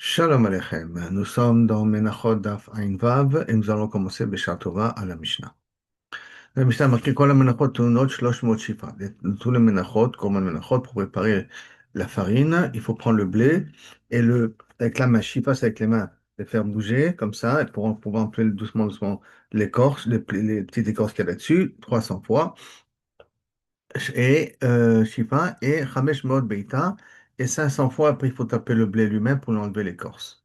Shalom Aleichem. Nous sommes dans Menachot Daf Ain Vav et nous allons commencer Bishar Tova à la Mishnah. La Mishnah a marqué Kol Menachot Tunot Shlosh Mot Shifa. Tous les Menachot, Korban Menachot, pour préparer la farine, il faut prendre le blé et avec la main, Shifa, c'est avec les mains, les faire bouger comme ça, et pour pouvoir emplir doucement, doucement l'écorce, les petites écorces qu'il y a là-dessus, 300 fois. Et Shifa et Chamesh Mod Beita, et 500 fois après, il faut taper le blé lui-même pour enlever l'écorce.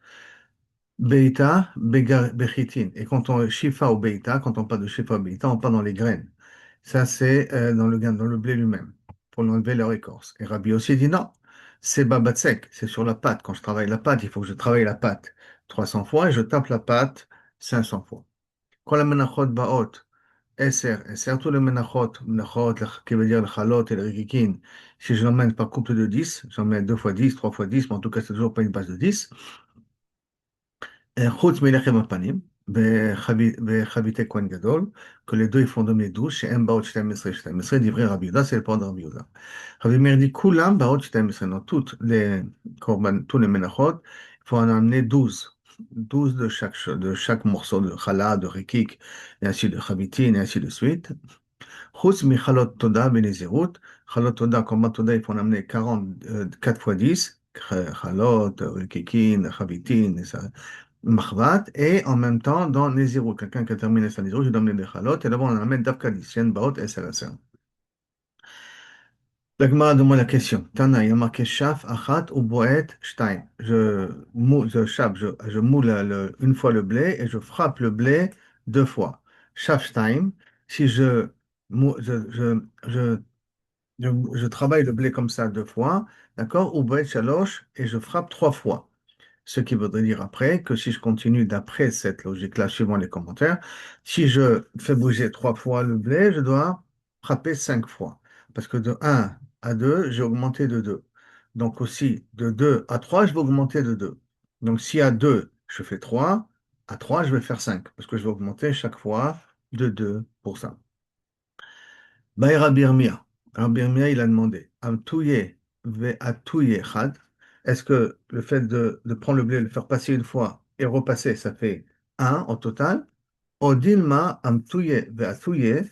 Beita, Bechitin. Et quand on Shifa ou Beita, quand on parle de Shifa ou Beita, on parle dans les graines. Ça, c'est dans le blé lui-même, pour enlever leur écorce. Et Rabbi aussi dit non, c'est Babatsek, c'est sur la pâte. Quand je travaille la pâte, il faut que je travaille la pâte 300 fois et je tape la pâte 500 fois. Quand la menachot baot, SR, tous les menachot, qui veut dire le chalot et le rikikin, si je l'emmène par couple de 10, j'emmène 2 fois 10, 3 fois 10, mais en tout cas, c'est toujours pas une base de 10. חוץ מלחם הפנים וחביתי כהן גדול, que les deux ils font donner 12, שהם באות 12, דברי רבי יהודה, c'est le port de רבי יהודה. רבי מאיר dit, כולם באות 12, dans tous les menachot, il faut en amener 12 de chaque morceau de challah, de rikik, et ainsi de chavitin, et ainsi de suite. חוץ מחלות תודה ונזירות, חלות תודה, קורבן תודה, il faut en amener 4 fois 10, חלות, rikikin, chavitin, Mahvat, et en même temps dans Nézirut. Quelqu'un qui a terminé sa Nézirut, je donne les Chalot, et d'abord on amène Dafkadis, Shen Baot et Seraser. La Gemara demande la question. Tana, il y a marqué Shaf, Achat ou Boet, Shtaim. Je moule une fois le blé et je frappe le blé 2 fois. Shaf, Shtaim. Si mou- je travaille le blé comme ça 2 fois, d'accord, ou Boet, Shalosh, et je frappe 3 fois. Ce qui voudrait dire après que si je continue d'après cette logique-là, suivant les commentaires, si je fais bouger 3 fois le blé, je dois frapper 5 fois. Parce que de 1 à 2, j'ai augmenté de 2. Donc aussi, de 2 à 3, je vais augmenter de 2. Donc si à 2, je fais 3, à 3, je vais faire 5. Parce que je vais augmenter chaque fois de 2 pour ça. Baïra Birmia. Alors Birmia, il a demandé, Amtouye ve atouye chad. Est-ce que le fait de prendre le blé, le faire passer une fois et repasser, ça fait un au total? Odilma amtouye ve atouye,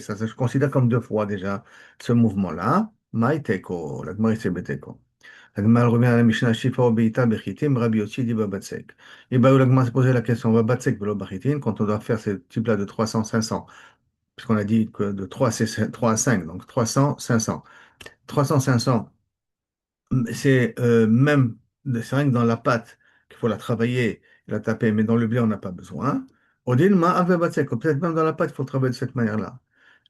ça se considère comme 2 fois déjà ce mouvement-là. Maïteko, la Gemara c'est beteko. La Gemara revient à la Mishnah Shifa Obeita Bechitim, Rabbi Yossi dit Babatsek. Et bah, la Gemara se posait la question, Babatsek, Velo Bachitim, quand on doit faire ce type-là de 300, 500 puisqu'on a dit que de 3 c'est 3 à 5, donc 300, 500. 300, 500, c'est même, c'est rien que dans la pâte qu'il faut la travailler, la taper, mais dans le blé, on n'a pas besoin. Odile ma ave batsek, peut-être même dans la pâte, il faut travailler de cette manière-là.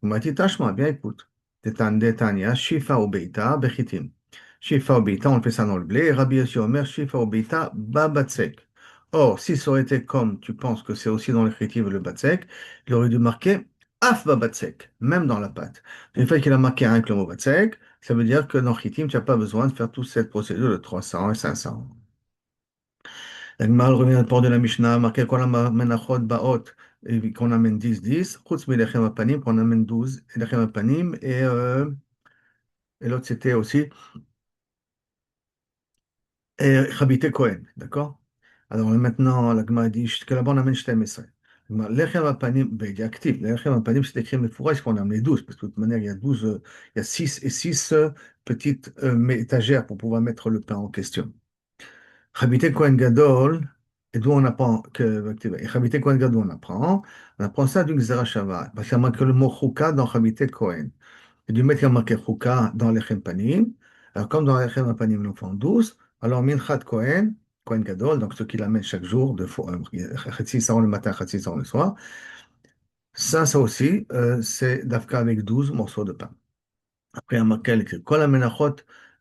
Il m'a dit, tâche-moi, bien écoute. Détania, shifa ou beita, bechitim. Shifa ou beita, on fait ça dans le blé. Rabbi Yossi Omer, shifa ou beita, ba batsek. Or, si ça aurait été comme tu penses que c'est aussi dans l'écriture le batsek, il aurait dû marquer af ba batsek, même dans la pâte. Une fois qu'il a marqué un avec le mot batsek, ça veut dire que dans Chitim, tu n'as pas besoin de faire toute cette procédure de 300 et 500. La Gemara revient au port de la Mishnah, marqué qu'on a menachot baot, et qu'on amène 10, 10, chutz milechem apanim, qu'on amène 12, lechem apanim, et l'autre c'était aussi Chabité Kohen, d'accord? Alors maintenant, la Gemara dit que là-bas on amène 12. Lechem apanim, ben, il est actif. Lechem apanim, c'est écrit Mefourash qu'on a amené 12, parce que de toute manière, il y a 12, il y a 6 et 6 petites étagères pour pouvoir mettre le pain en question. Chabité Kohen Gadol, et d'où on apprend que et Chabité Kohen Gadol, on apprend ça d'une Xera Shava, parce qu'il y a marqué le mot Chouka dans Chabité Kohen. Et du mettre qu'il y a marqué Chouka dans Lechem Panim. Alors, comme dans Lechem Panim, nous font 12, alors Minchat Kohen, Kohen Gadol, donc ce qu'il amène chaque jour, Chatsi Saron le matin, Chatsi Saron le soir, ça aussi, c'est d'Afka avec 12 morceaux de pain. Après, il y a marqué écrit Kol Amenachot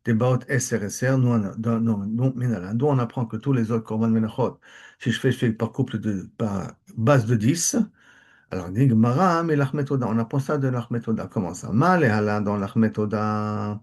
des Baot SRSR, d'où on apprend que tous les autres Korban Menachot, si je fais par couple par base de 10, alors dit Gemara, mais l'Achmetoda, on apprend ça de l'Achmetoda. Comment ça? Mal et Hala dans l'Achmetoda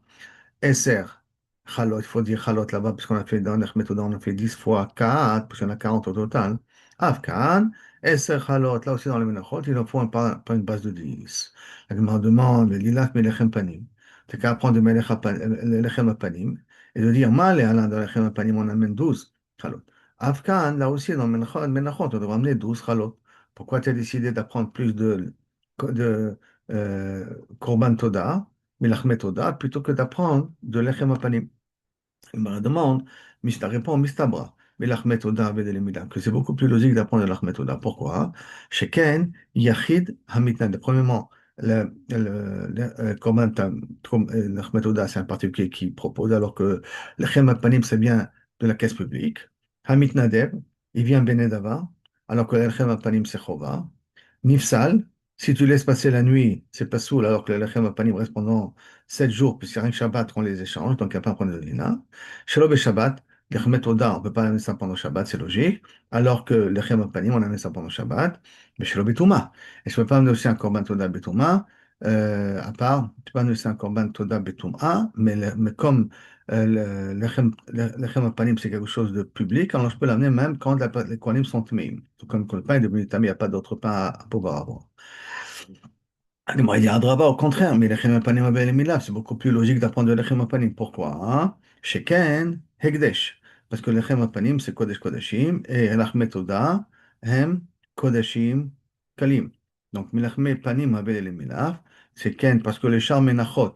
SR. Chalot, il faut dire Chalot là-bas, puisqu'on a fait dans l'Achmetoda, on a fait 10 fois 4, puisqu'il y en a 40 au total. Afkan, SR Chalot, là aussi dans les Menachot, il en faut pas une base de 10. La Gemara demande, Lilach Melechem Panim. T'as qu'à apprendre de Lechem Panim et de dire Mal et Hala dans Lechem Panim, on amène 12. Chalot. Afghan, là aussi, dans Menachot, on devrait amener 12 chalot. Pourquoi tu as décidé d'apprendre plus de Korban Toda, Milachmet Toda, plutôt que d'apprendre de Lechem Apanim? Il me demande, Mista répond, Mistabra, mais l'Achmet Oda avec les Midah, que c'est beaucoup plus logique d'apprendre l'Achmet Oda. Pourquoi? Chez Ken, Yachid Hamitnad. Premièrement, comment l'Achmet Oda, c'est un particulier qui propose, alors que le Chem Panim, c'est bien de la caisse publique. Hamitnadev, il vient Benedava, alors que le Chem Panim, c'est Chova. Nifsal, si tu laisses passer la nuit, c'est pas soul, alors que le Lechem Apanim reste pendant 7 jours, puis c'est rien que Shabbat qu'on les échange, donc il n'y a pas un problème de lina. Shalom et Shabbat, Lechem Oda, on ne peut pas amener ça pendant Shabbat, c'est logique, alors que Lechem Apanim, on amène ça pendant Shabbat, mais Shalom et Touma. Et je ne peux pas amener aussi un Korban Toda Betouma, à part, tu peux amener aussi un Korban Toda Betouma, mais comme Lechem Apanim, c'est quelque chose de public, alors je peux l'amener même quand les Kohanim sont tmeim. Comme le pain est devenu tamé, il n'y a pas d'autre pain à pouvoir avoir. Il m'aurait dit Adraba, au contraire, mais l'Echem Apanim Abel Milav, c'est beaucoup plus logique d'apprendre de l'Echem Apanim. Pourquoi? Hein? Sheken, Hegdesh. Parce que l'Echem Apanim, c'est Kodesh Kodashim, et l'Achmet Oda, Hem, Kodashim, Kalim. Donc, Milachme Panim Abel Milav, c'est Ken, parce que les chars Menachot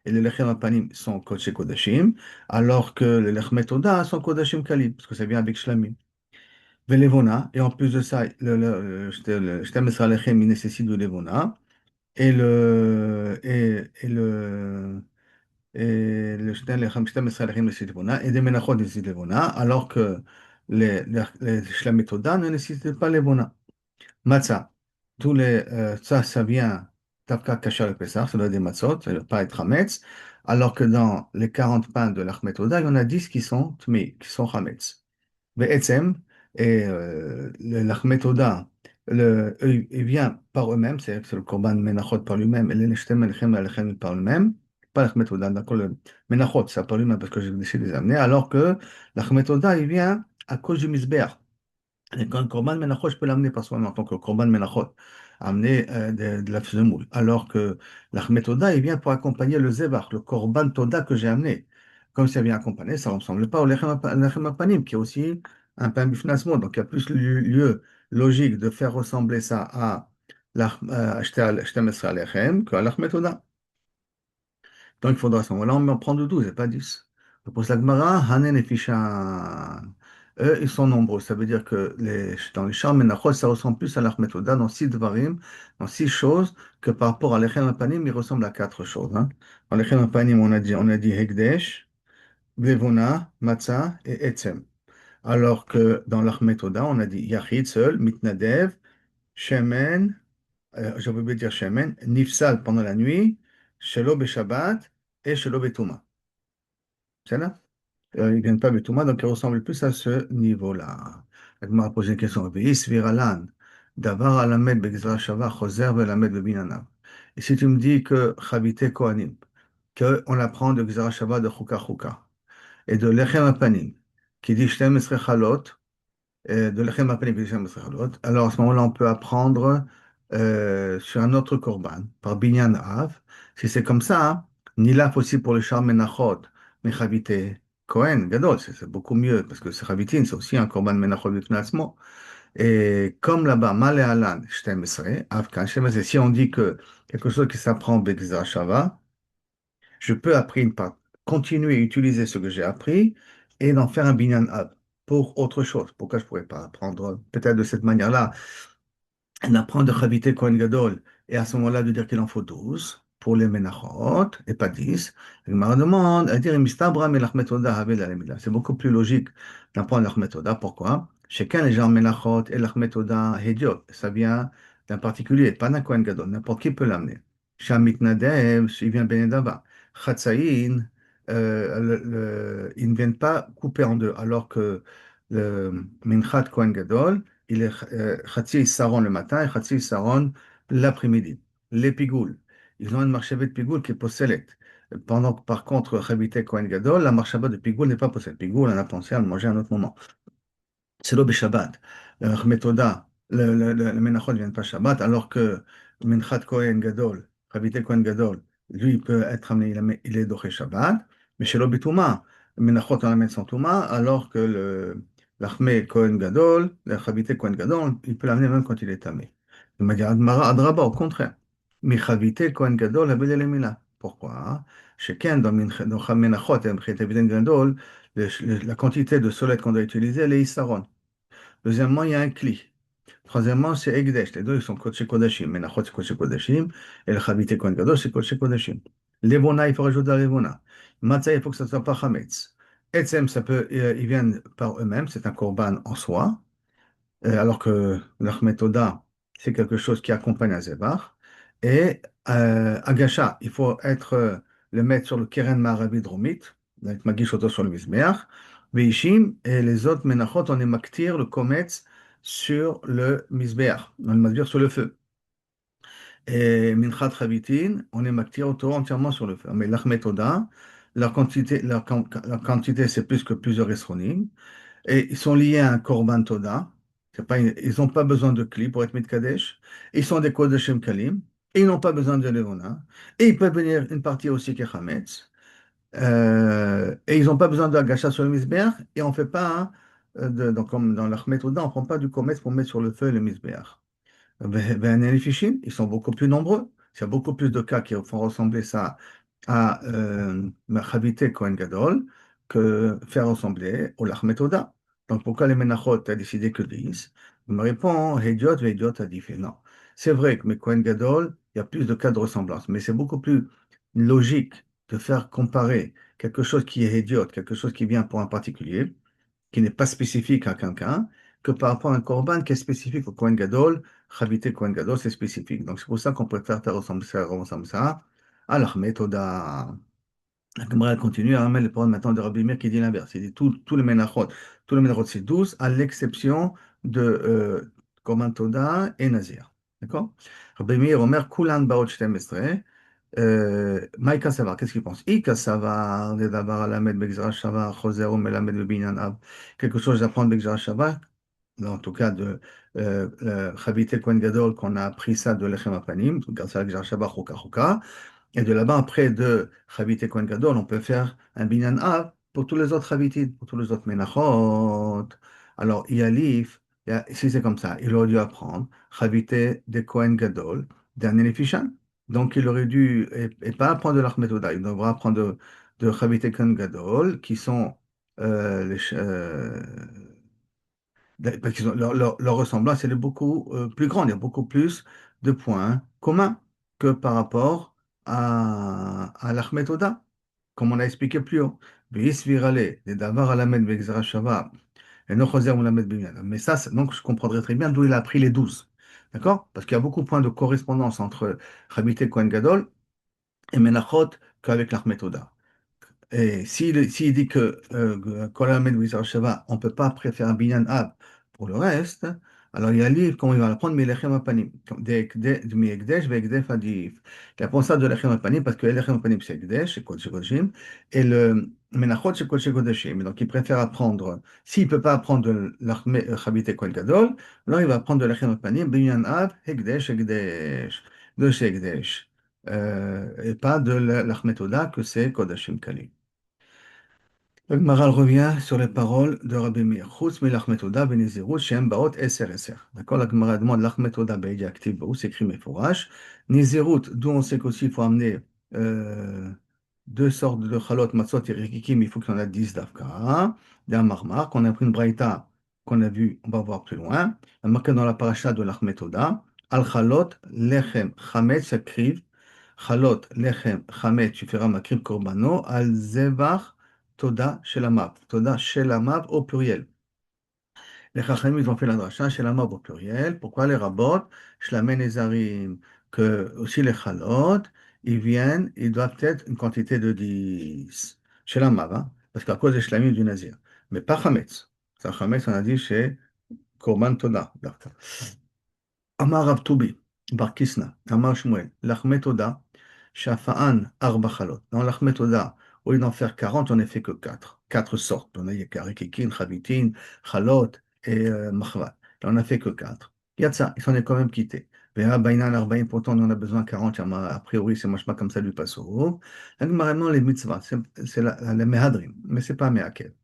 et les Lechem Apanim sont Kodesh Kodashim, alors que les Lechmet Oda sont Kodashim Kalim, parce que ça vient avec Shlamim. Velevona, et en plus de ça, le Shtem Esra Lechem, il nécessite de Levona. Et le Shtem Esralechim nécessite Levona, et des Menachot nécessitent Levona, alors que les Shlamim Toda ne nécessitent pas Levona. Matzah, ça vient Tafka Kasher le Pessah, ça doit être des matzot, ça ne doit pas être Hametz, alors que dans les 40 pains de l'Achmet Oda, il y en a 10 qui sont Tmi, qui sont Hametz. Be'etzem, et l'Achmet Oda, il vient par eux-mêmes, c'est-à-dire que c'est le Korban Menachot par lui-même, et l'Eneshtem Alechem Alechem par lui-même, pas l'Achmet Oda, d'accord, le Menachot, ça par lui-même parce que j'ai décidé de les amener, alors que l'Achmet Oda, il vient à cause du Misbeach. Et quand le Korban Menachot, je peux l'amener par soi-même en tant que Korban Menachot, amener de la semoule. Alors que l'Achmet Toda, il vient pour accompagner le Zebach, le Korban Toda que j'ai amené. Comme ça vient accompagner, ça ne ressemble pas au Lechem Apanim, qui est aussi un pain bifnasmo. Donc il y a plus lieu logique de faire ressembler ça à Shtem Esra Alechem qu'à l'Achmet Toda. Donc il faudra à ce moment-là, on en prend de 12 et pas 10. Pour la Gemara, Hanen et Fishan, eux, ils sont nombreux. Ça veut dire que dans les chars Menachot, ça ressemble plus à l'Armetoda dans 6 dvarim, dans 6 choses, que par rapport à l'Echem Apanim, il ressemble à 4 choses. Hein. Dans l'Echem Apanim, on a dit Hekdesh, Vevona, Matzah et Etzem. Alors que dans l'Armetoda, on a dit Yachid seul, Mitnadev, Shemen, j'avais oublié de dire Shemen, Nifsal pendant la nuit, Shelo Shabbat et Shelo Betouma. C'est là? Ils ne viennent pas Betouma, donc ils ressemblent plus à ce niveau-là. Elle m'a posé une question. Ve'is viralan, davar alamed begzra shava, choser velamed bebinanav. Et si tu me dis que Chavite Kohanim, qu'on apprend de Gzara Shava de Chuka Chuka, et de Lechem Apanim, qui dit Shtem Esrei Chalot, de l'Echem Apanim, qui dit Shtem Esrei Chalot, alors à ce moment-là, on peut apprendre sur un autre korban, par Binyan Av. Si c'est comme ça, hein, Nilaf aussi pour le char Menachot, mais Chavite Kohen, Gadol, c'est beaucoup mieux, parce que c'est Chavitin, c'est aussi un korban Menachot de Tnasmo. Et comme là-bas, Malé Alan, Shtem Esrei, Av Kan Shtem Esrei, si on dit que quelque chose qui s'apprend Begzara Shava, je peux après continuer à utiliser ce que j'ai appris et d'en faire un binyan ab pour autre chose. Pourquoi je ne pourrais pas apprendre peut-être de cette manière-là, d'apprendre de Chavite Kohen Gadol et à ce moment-là de dire qu'il en faut 12 pour les Menachot et pas 10. Il me demande à dire Mistabra Melach Oda Havel Alemila. C'est beaucoup plus logique d'apprendre l'Achmet Oda. Pourquoi? Chacun les gens Menachot et l'Achmet Oda Hediot. Ça vient d'un particulier, pas d'un Kohen Gadol. N'importe qui peut l'amener. Shamit Nadev, il vient Benedaba. Chatzaïn, ils ne viennent pas couper en deux, alors que le Minchat Kohen Gadol, il est Khatsi Saron le matin et Khatsi Saron l'après-midi. Les pigoules, ils ont une marchabée de pigoule qui est possédée. Pendant que, par contre, Chabité Kohen Gadol, la marchabée de pigoule n'est pas possédée. Pigoule, on a pensé à le manger à un autre moment. C'est l'eau Shabbat. Le Metoda, le Menachot ne vient pas Shabbat, alors que Minchat Kohen Gadol, Chabité Kohen Gadol, lui, il peut être amené, il est doré Shabbat, mais chez l'Obitouma, le Menachot en amène son Touma, alors que L'Achmé Kohen Gadol, l'Chavité Kohen Gadol, il peut l'amener même quand il est tamé. Il m'a dit Admara Adraba, au contraire. Mi Chavité Kohen Gadol, Abel Elemina. Pourquoi? Chez Ken, dans Menachot, et Abel Gadol, la quantité de solette qu'on doit utiliser, elle est Isaron. Deuxièmement, il y a un Kli. Troisièmement, c'est Egdesh. Les deux, ils sont Kodesh Kodashim. Menachot, c'est Kodesh Kodashim. Et le Chavité Kohen Gadol, c'est Kodesh Kodashim. Levona, il faut rajouter la Levona. Matzah, il faut que ça ne soit pas Chametz. Etzem, ça peut, ils viennent par eux-mêmes, c'est un korban en soi. Alors que l'Achmet Oda, c'est quelque chose qui accompagne un Zébar. Et Agasha, il faut le mettre sur le Keren Maravi Dromite, avec Magish Oto sur le Mizbeach. Veishim, et les autres Menachot, on est maktir, le Kometz, sur le Mizbeach, on est maktir sur le feu. Et Minchat Chavitin, on est maktir auto entièrement sur le feu. Mais l'Achmet Oda, leur quantité, c'est plus que plusieurs esronim. Et ils sont liés à un Korban Toda. Ils n'ont pas besoin de Kli pour être Mitkadesh. Ils sont des Kodeshim Kalim. Et ils n'ont pas besoin de Levona. Et ils peuvent venir une partie aussi qui est Hametz. Et ils n'ont pas besoin de Agasha sur le Mizbeach. Et on ne fait pas, hein, donc, comme dans l'Achmet Toda, on ne prend pas du Kometz pour mettre sur le feu le Mizbeach. Ben, les fichim, ils sont beaucoup plus nombreux. Il y a beaucoup plus de cas qui font ressembler ça à Chavite Kohen Gadol que faire ressembler au Lachmet Oda. Donc pourquoi les Menachot a décidé que 10? Il me répond, Hédiot, Hédiot a dit fait non. C'est vrai que mais Kohen Gadol, il y a plus de cas de ressemblance, mais c'est beaucoup plus logique de faire comparer quelque chose qui est Hédiot, quelque chose qui vient pour un particulier, qui n'est pas spécifique à quelqu'un, que par rapport à un korban qui est spécifique au Kohen Gadol. Chavité Kohen Gadol, c'est spécifique. Donc c'est pour ça qu'on préfère faire ressemble ça à l'Achmet Oda. La Gemara elle continue à ramener les paroles maintenant de Rabbi Meir qui dit l'inverse. Il dit tous les menachot c'est 12, à l'exception de Korban Toda et Nazir. D'accord? Rabbi Meir Omer Kulan Baot 12. Maïka Savar, qu'est-ce qu'il pense? Ika Savar, de Davar Alamed Begzra Shavar, Choser Melamed Bebinyan Ab. Quelque chose d'apprendre Begzra Shavar, en tout cas de Chavite Kohen Gadol, qu'on a appris ça de Lechem Apanim, grâce à Begzra Shavar, Choka Choka. Et de là-bas, après de Chavite Kohen Gadol, on peut faire un Binyan Av pour tous les autres Chavitites, pour tous les autres Menachot. Alors, Yalif, si c'est comme ça, il aurait dû apprendre Chavite de Kohen Gadol d'un Elefishan. Donc, il aurait dû, et pas apprendre de l'Achmet Oda, il devra apprendre de Chavite Kohen Gadol, qui sont parce qu'ils leur ressemblance, elle est beaucoup plus grande, il y a beaucoup plus de points communs que par rapport à l'Achmet Oda, comme on a expliqué plus haut. Ve'is virale, les davar alamed ve'gzera shava, et no choser mulamed binyan. Mais ça, donc, je comprendrais très bien d'où il a pris les 12. D'accord? Parce qu'il y a beaucoup de points de correspondance entre Chabité Kohen Gadol et Menachot qu'avec l'Achmet Oda. Et s'il dit que Kol Hamed Wizar Sheva, on ne peut pas préférer un Binyan Ab pour le reste, alors il y a un livre, comment il va l'apprendre, Melechem Apanim, Mi Ekdesh Ve'Ekdef Adif. Il apprend ça de Lechem Apanim parce que Lechem Apanim c'est Ekdesh, c'est Kodesh Kodashim, et le Menachot c'est Kodesh Kodashim. Donc il préfère apprendre, s'il ne peut pas apprendre de Chabite Kohen Gadol, alors il va apprendre de Lechem Apanim, Binyan Ab, Ekdesh, Ekdesh, de chez Ekdesh. Et pas de l'Achmet Oda que c'est Kodashim Kali. Le Maral revient sur les paroles de Rabbi Meir. Chutz milachmet Oda benizirut shem baot eser eser. D'accord, la Gemara demande l'achmet Oda be'edia active, où c'est écrit mefourash. Nizirut, d'où on sait qu'aussi il faut amener deux sortes de chalot, matzot et rikikim, il faut qu'il y en ait 10 d'Afka. D'un marmar, qu'on a pris une braïta qu'on a vu, on va voir plus loin. La marqué dans la paracha de l'achmet Oda. Al chalot lechem chametz sakriv. Chalot lechem chametz, tu feras makriv korbano. Al zevach. Toda Shelamav. Toda Shelamav au pluriel. Les Chachamim, ils ont fait la dracha Shelamav au pluriel. Pourquoi les rabbot, Shlamen et Zarim, que aussi les Chalot, ils doivent être une quantité de 10. Shelamav, hein, parce qu'à cause des Shlamim du Nazir. Mais pas Chametz. Ça, Chametz, on a dit chez Korban Toda. Amar Rav Tubi, Bar Kisna, Amar Shmuel, Lachmet Oda, Shafa'an Arba Chalot. Dans Lachmet Oda, au lieu d'en faire 40, on n'en fait que 4. 4 sortes. On a Rikikin, Chavitin, Chalot et Machvat. Là, on n'a fait que 4. Il y a de ça, ils s'en est quand même quittés. Ve'a Bainan Arbaïn, pourtant on en a besoin 40, a priori c'est pas comme ça du passo. Maintenant les mitzvahs, c'est la Mehadrim, mais c'est pas Mehakel.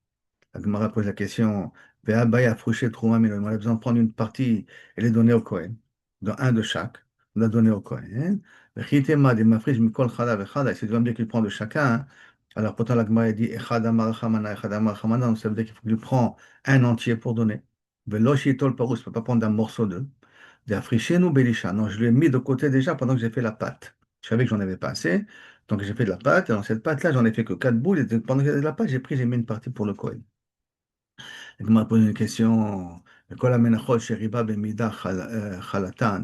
La Gemara pose la question, Ve'abai afrouché trouma miloïm. On a besoin de prendre une partie et les donner au Kohen. Dans un de chaque. On a donné au Kohen. Vechitema de mafrish mikol chada vechada. Si tu vas me dire qu'il prend de chacun, hein. Alors pourtant la Gemara dit echad amar chamana, echad amar chamana. Donc ça veut dire qu'il faut qu'il prend un entier pour donner. Ve'lo shitol parous. Je ne peux pas prendre un morceau d'eux. D'africher belisha. Non, je l'ai mis de côté déjà pendant que j'ai fait la pâte. Je savais que j'en avais pas assez. Donc j'ai fait de la pâte. Et dans cette pâte-là, j'en ai fait que 4 boules. Et pendant que j'ai fait de la pâte, j'ai mis une partie pour le Kohen. Il m'a posé une question. כל המנחות שריבה במידה חלתן,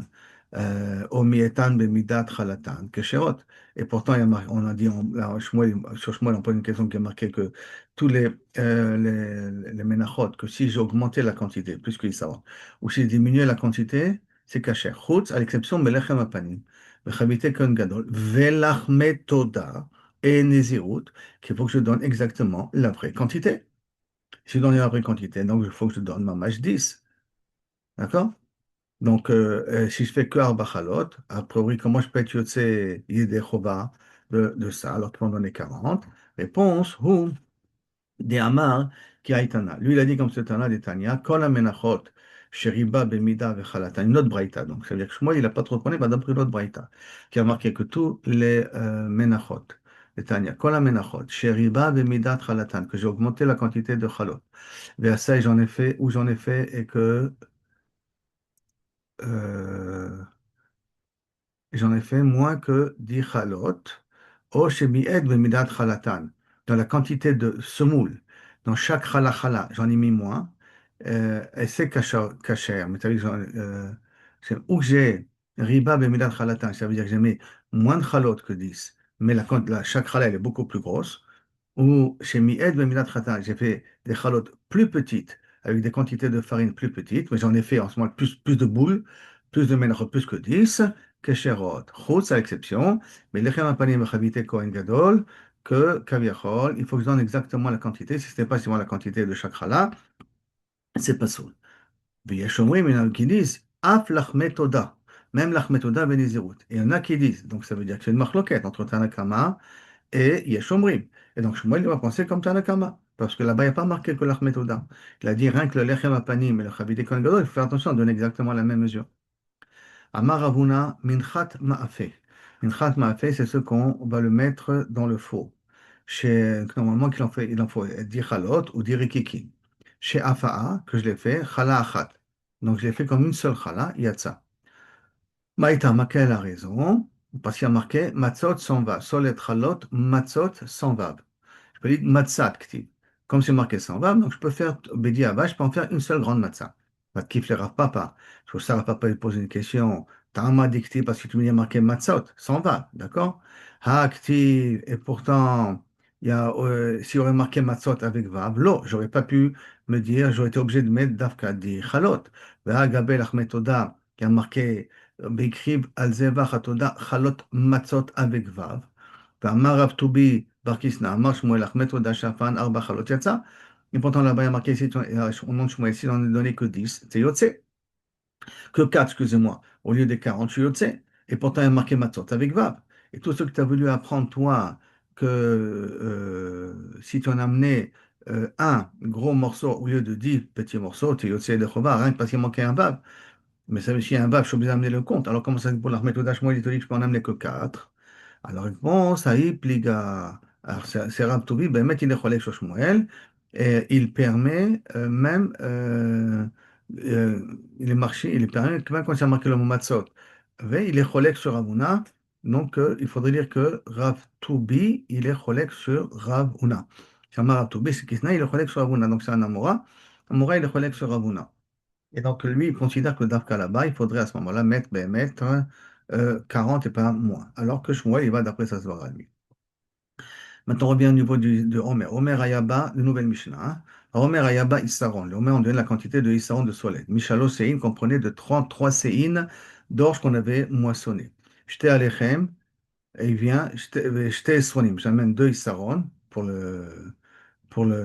או מיעטן במידת חלתן, כשרות. Et pourtant, on a dit, là, sur Shmuel, on pose une question qui a marqué que tous les ménachot, que si j'augmentais la quantité, plus que Issaron, ou si je diminuais la quantité, c'est caché. Chutz, à l'exception de Melechem Apanim, Bechavite Kohen Gadol, Velachme Toda et Nezirut, qu'il faut que je donne exactement la vraie quantité. Si je donne la vraie quantité, donc il faut que je donne ma mâche 10. D'accord? Donc, si je fais que Arba Chalot, a priori, comment je peux être Yotse Yedé Choba de ça, alors qu'il faut en donner 40? Réponse, ou des Amar qui a Itana. Lui, il a dit comme c'est Tana d'Etania, Kol Amenachot, Sheriba Bemida Vechalata, une autre braïta. Donc, ça veut dire que moi, il n'a pas trop connu, mais d'après l'autre braïta, qui a marqué que tous les Menachot, d'Etania, Kol Amenachot, Sheriba Bemida Chalatan, que j'ai augmenté la quantité de Chalot. Vers ça, j'en ai fait, où j'en ai fait, et que euh, j'en ai fait moins que 10 chalot, o shemi'ed bemidat chalatan, dans la quantité de semoule, dans chaque chala, j'en ai mis moins, et c'est kasher, mais ça veut dire où j'ai riba bemidat chalatan, ça veut dire que j'ai mis moins de chalot que 10, mais chaque chala, elle est beaucoup plus grosse, ou chez Mi'ed Bemilat Khatan, j'ai fait des chalotes plus petites, avec des quantités de farine plus petites, mais j'en ai fait en ce moment plus de boules, plus de menachot, plus que 10, kesherot, chutz à l'exception, mais lechem apanim v'chavite kohen gadol, que kaviachol, il faut que je donne exactement la quantité, si ce n'est pas seulement la quantité de chaque chala, c'est pas soul. V'yesh omrim, il y en a qui disent, af lachme toda, même lachme toda benizirut. Et il y en a qui disent, donc ça veut dire que c'est une marloquette entre Tanakama et Yeshomrim. Et donc, Shmuel il va penser comme Tanakama, parce que là-bas, il n'y a pas marqué que l'Achmetoda. Il a dit rien que le Lechem Apanim et le Chavite Kohen Gadol, il faut faire attention à donner exactement la même mesure. Amar Ravuna, Minchat Ma'afe. Minchat Ma'afe, c'est ce qu'on va le mettre dans le four. Normalement, il en faut 10 chalot ou 10 rikikim. Chez Afa'a, que je l'ai fait, chala achat. Donc, je l'ai fait comme une seule chala, yatsa. Maïta, Makel a raison, parce qu'il y a marqué Matzot sans vav. Solet chalot, matzot sans vav. Je peux dire matzat ktiv. Comme c'est marqué sans vav, donc je peux faire bédi Abba, je peux en faire une seule grande matzah. Pas de kif le Rav Papa. Je trouve ça, Rav Papa, il pose une question. Tama dikti, parce que tu me dis marqué matzot, sans vav, d'accord? Ha ktiv, et pourtant, s'il y aurait marqué matzot avec vav, lo, j'aurais pas pu me dire, j'aurais été obligé de mettre dafka di chalot. Ha gabel achmet oda, qui a marqué Bekrib al zevach atoda chalot matzot avec vav. ואמר רב טובי בר כיסנא, אמר שמואל אחמד תודה שפן 4 חלות יצא. Et pourtant là-bas, il y a marqué ici, au nom de Shmuel, ici, on n'a donné que 10, c'est Yotze. Que 4, excusez-moi, au lieu des 40, je suis Yotze. Et pourtant, il y a marqué Matzot avec Vav. Et tout ce que tu as voulu apprendre, toi, que si tu en as amené un gros morceau au lieu de 10 petits morceaux, tu es Yotze de Chova, rien que parce qu'il manquait un Vav. Mais ça veut dire qu'il y a un Vav, je suis obligé d'amener le compte. Alors comment ça, pour la remettre au Dashmoel, il te dit que je peux en amener que 4. Alors, réponse, Aïp, Liga. Alors, c'est Rab Toubi, ben, il est cholek sur Shmuel, et il permet même, il est marché, il permet, même quand il a marqué le mot Matzot, il est cholek sur Ravuna, donc il faudrait dire que Rav Toubi, il est cholek sur Ravuna. Shama Rav Toubi, c'est Kisna, il est cholek sur Ravuna, donc c'est un Amora. Amora, il est cholek sur Ravuna. Et donc, lui, il considère que Dafka là-bas, il faudrait à ce moment-là mettre 40 et pas moins. Alors que Shmuel, il va d'après sa svara, lui. Maintenant, on revient au niveau de Homer. Homer Ayaba, de nouvelle Mishnah. Hein. Homer Ayaba Issaron. Le Homer, on donne la quantité de Issaron de soleil. Mishalo Sein comprenait de 33 séines d'orge qu'on avait moissonné. J'étais Alechem, et il vient, j'étais Esronim. J'amène 2 Issaron pour le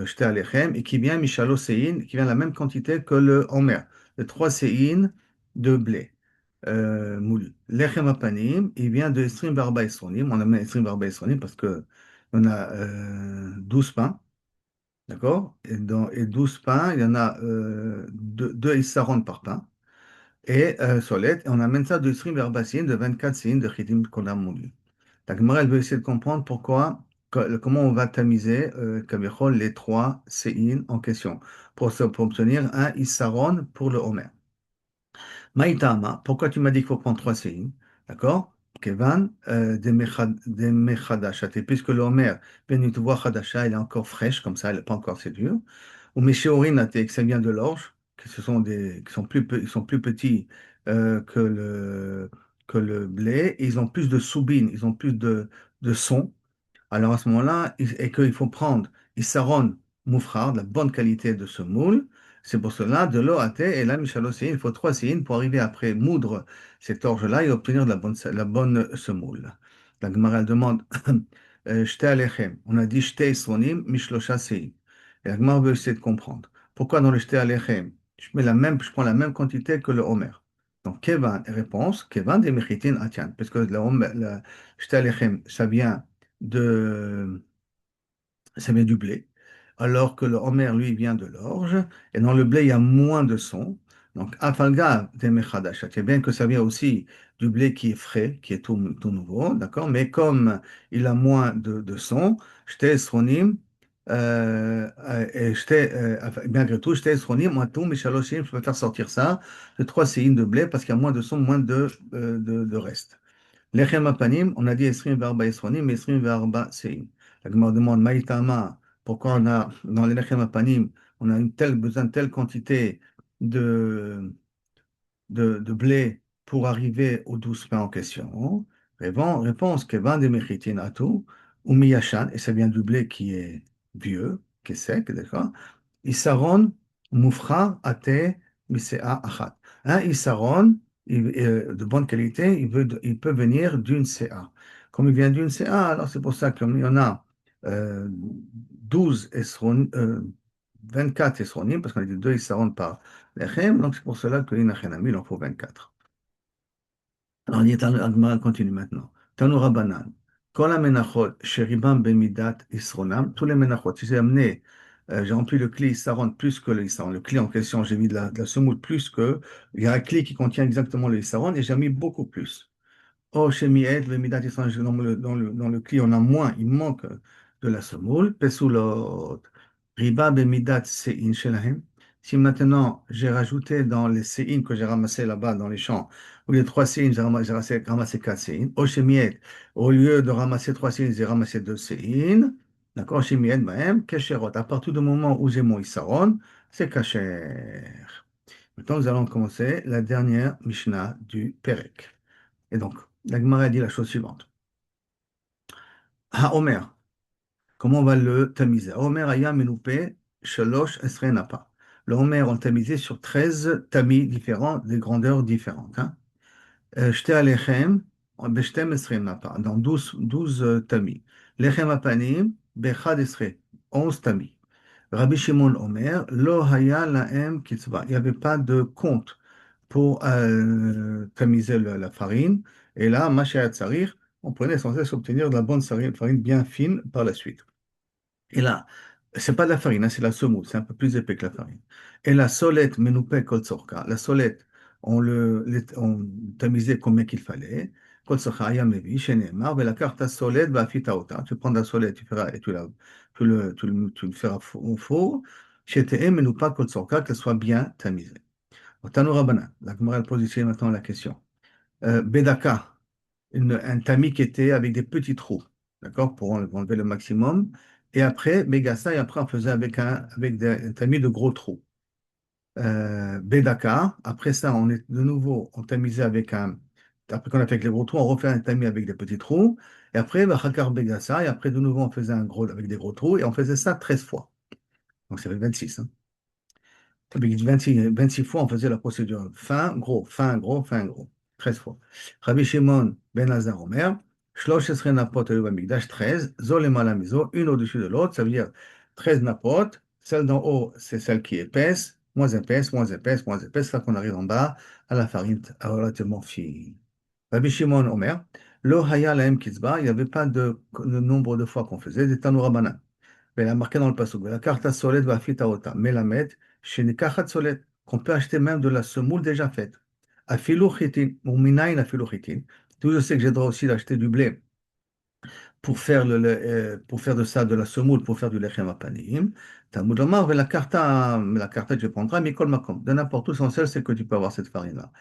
jeter à l'Echem, et qui vient Mishalo Sein, qui vient la même quantité que le Homer, de 3 Sein de blé moulu. L'Echem Apanim, il vient de Esrim Barba Esronim, on amène Esrim Barba Esronim parce que on a 12 pains, d'accord? Et 12 pains, il y en a deux issaron par pain. Et solette, et on amène ça de stream vers bassine de 24 séines de chitim qu'on a moulu. La Gemara, elle veut essayer de comprendre pourquoi, comment on va tamiser kavichol, les trois séines en question pour obtenir un issaron pour le Homer. Maïtama, pourquoi tu m'as dit qu'il faut prendre trois séines? D'accord? Kevan, des mechadashate, puisque le Homer, bien tu vois, Khadasha, elle est encore fraîche, comme ça, elle n'est pas encore assez dure. Ou Meshéorinate, que ça vient de l'orge, que ce sont qui sont ils sont plus petits que le blé, et ils ont plus de soubine, ils ont plus de son. Alors à ce moment-là, et qu'il faut prendre Issaron Moufrar, de la bonne qualité de ce moule. C'est pour cela, de l'eau à thé, et là, Michalocéine, il faut trois séines pour arriver après moudre cette orge-là et obtenir de la bonne semoule. La Gemara elle demande, Shte Alechem, on a dit Shte Isronim, Mishlosha Séin. Et la Gemara veut essayer de comprendre. Pourquoi dans le Shte Alechem, je prends la même quantité que le Homer. Donc, Kevan, réponse, Kevan des Mechitin Atian, parce que le Shte Alechem, de, ça vient du blé, alors que le homer, lui, vient de l'orge, et dans le blé, il y a moins de son. Donc, afalga des mechadash, c'est bien que ça vient aussi du blé qui est frais, qui est tout nouveau, d'accord? Mais comme il a moins de son, j'étais esronim, et malgré tout, j'étais esronim, moi, tout, mes shaloshim, je peux faire sortir ça, de trois séines de blé, parce qu'il y a moins de son, moins de reste. Lechem apanim, on a dit Esrim verba Esronim, mais Esrim verba Seim. La Gemara demande Maïtama, pourquoi on a dans les Lechem apanim, on a besoin de telle quantité de, de blé pour arriver aux 12 pains en question. Réponse que vend des mechitin atu, ou miyashan, et ça vient du blé qui est vieux, qui est sec, d'accord? Isaron Moufra Ate Misea Achat. Un Isaron de bonne qualité, il peut venir d'une CA. Comme il vient d'une CA, alors c'est pour ça qu'il y en a 12 esron, 24 esronim, parce qu'on a dit 2 Isaron par lechem, donc c'est pour cela qu'il il en faut 24. Alors, Agmara continue maintenant. Tanoura Banan. Kol menachot sheribam bemidat isronam. Tous les menachot. Si j'ai amené, j'ai rempli le cli Issaron plus que le Issaron. Le cli en question, j'ai mis de la semoule plus que. Il y a un cli qui contient exactement le Issaron et j'ai mis beaucoup plus. Oh, chez Mied, le Midat Israël, dans le cli, on a moins, il manque de la semoule. Pesulot, Riba Bemidat Sein Shelahem. Si maintenant j'ai rajouté dans les séines que j'ai ramassé là-bas dans les champs, au lieu de trois séines, j'ai ramassé quatre séines. Oh, chez Mied, au lieu de ramasser trois séines, j'ai ramassé deux séines. D'accord, chez Mied, même, Kesherot. À partir du moment où j'ai mon Issaron, c'est Kasher. Maintenant, nous allons commencer la dernière Mishnah du Perek. Et donc, la Gemara dit la chose suivante. Omer, comment on va le tamiser? Omer aya menoupe shalosh esrei napa. Le Homer, on le tamisait sur 13 tamis différents, des grandeurs différentes. Hein. Shte alechem, beshtem esrei napa, dans 12 tamis. Lechem apanim, bechad esrei, 11 tamis. Rabbi Shimon Omer, lo haya laem kitzva. Il n'y avait pas de compte pour tamiser la farine. Et là, Mashiach Tsarir, on prenait sans cesse obtenir de la bonne farine bien fine par la suite. Et là, c'est pas de la farine, hein, c'est la semoule, c'est un peu plus épais que la farine. Et la solette menoupe kol tzorka, la solette, on tamisait combien qu'il fallait. Kol tzorka ayam levi, shenemar, mais la carte à solette va fitaota. Tu prends la solette, tu le feras au four. Shetehem menoupa kol tzorka, qu'elle soit bien tamisée. Tano Rabbanan, la Gemara elle pose ici maintenant la question. Bedaka, un tamis qui était avec des petits trous, d'accord, pour enlever le maximum. Et après, Begasa, et après on faisait avec un tamis de gros trous. Bedaka, après ça, on est de nouveau, on tamisait après qu'on a fait avec les gros trous, on refait un tamis avec des petits trous. Et après, Bachakar Begasa, et après de nouveau, on faisait un gros avec des gros trous, et on faisait ça 13 fois. Donc ça fait 26. Hein. Avec 26 fois, on faisait la procédure fin, gros, fin, gros, fin, gros. 13 fois. Rabbi Shimon ben Hazar Omer, Shlosh Esrei Napot Ayu Bamikdash, 13, Zol Ema Mizo, une au-dessus de l'autre, ça veut dire 13 napot, celle d'en haut, c'est celle qui est épaisse, moins épaisse, moins épaisse, moins épaisse, là qu'on arrive en bas à la farine relativement fine. Rabbi Shimon Omer, Lo Haya Lahem Kitzba, il n'y avait pas de nombre de fois qu'on faisait des Tanoura Banan. il a marqué dans le passage, la carte solide va fit aota, melamed, chez Nekahat solide, qu'on peut acheter même de la semoule déjà faite. Afilou chitin, ou minayin afilou chitin. Tout je sais que j'ai le droit aussi d'acheter du blé pour faire de ça de la semoule, pour faire du lechem apanim. Talmud Omar, mais la carta, tu prendras, mikol makom. De n'importe où, l'essentiel, c'est que tu peux avoir cette farine-là.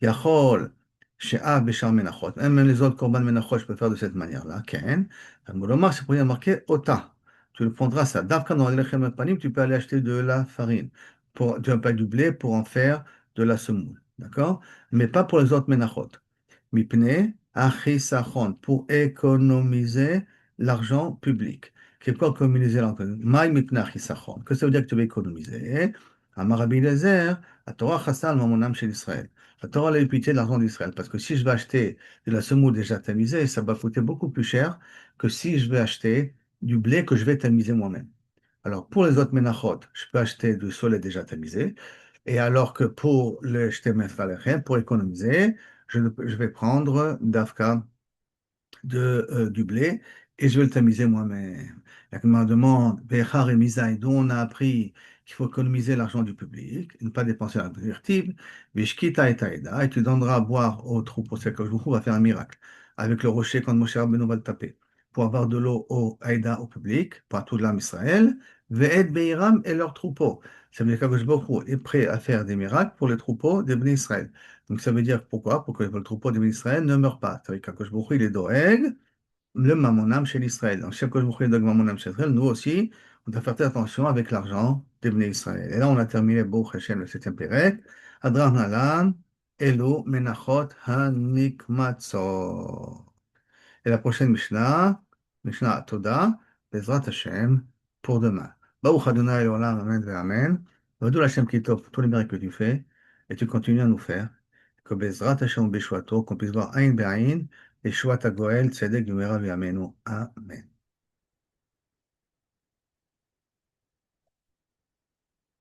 Yachol, she'ah beshar menachot. Même les autres korban menachot, je peux faire de cette manière-là. Ken. Talmud Omar, c'est pour y marquer ota. Tu le prendras ça. D'abord, dans le lechem apanim, tu peux aller acheter de la farine. Tu vas pas du blé pour en faire de la semoule. D'accord? Mais pas pour les autres menachot. Mipne achisachon, pour économiser l'argent public. C'est quoi économiser l'argent public? Maï mipne achisachon. Que ça veut dire que tu vas économiser? Amar Rabbi Eliezer, la Torah chassal mamonam chez Israël. La Torah a eu pitié de l'argent d'Israël. Parce que si je vais acheter de la semoule déjà tamisée, ça va coûter beaucoup plus cher que si je vais acheter du blé que je vais tamiser moi-même. Alors, pour les autres menachot, je peux acheter du soleil déjà tamisé. Et alors que pour le shtemef valechem, pour économiser, je vais prendre d'Afka du blé et je vais le tamiser moi-même. La Gemara demande, Bechar et Misaï, dont on a appris qu'il faut économiser l'argent du public et ne pas dépenser la directive, Vishkita et Taïda, et tu donneras à boire au troupeau, c'est que je vous va faire un miracle avec le rocher quand Moshe Rabbeinu va le taper, pour avoir de l'eau au Aïda, au public, partout de l'âme Israël, Ve'ed Beiram et leur troupeau. Ça veut dire qu'Akadosh Baruch Hu est prêt à faire des miracles pour les troupeaux des Bnei Israël. Donc ça veut dire pourquoi? Pour que le troupeau des Bnei Israël ne meure pas. Ça veut dire qu'Akadosh Baruch Hu, il est doeg, le mamonam chez l'Israël. Donc, chaque fois que je vous mamonam chez Israël, nous aussi, on doit faire très attention avec l'argent des Bnei Israël. Et là, on a terminé Baruch Hashem, le septième Pérec. Adran Halan, Elo, Menachot, Hanikmatzot. Et la prochaine Mishnah, Mishnah Toda, Bezrat Hashem, pour demain. Baruch Adonai Olam, Amen, ve Amen. Vadou Hashem Kitov, pour tous les miracles que tu fais, et tu continues à nous faire. Que Bezrat Hashem Beshwato, qu'on puisse voir Ain Be'ain, et Shwat Goel, Tzedek, Numera, Amenu. Amen.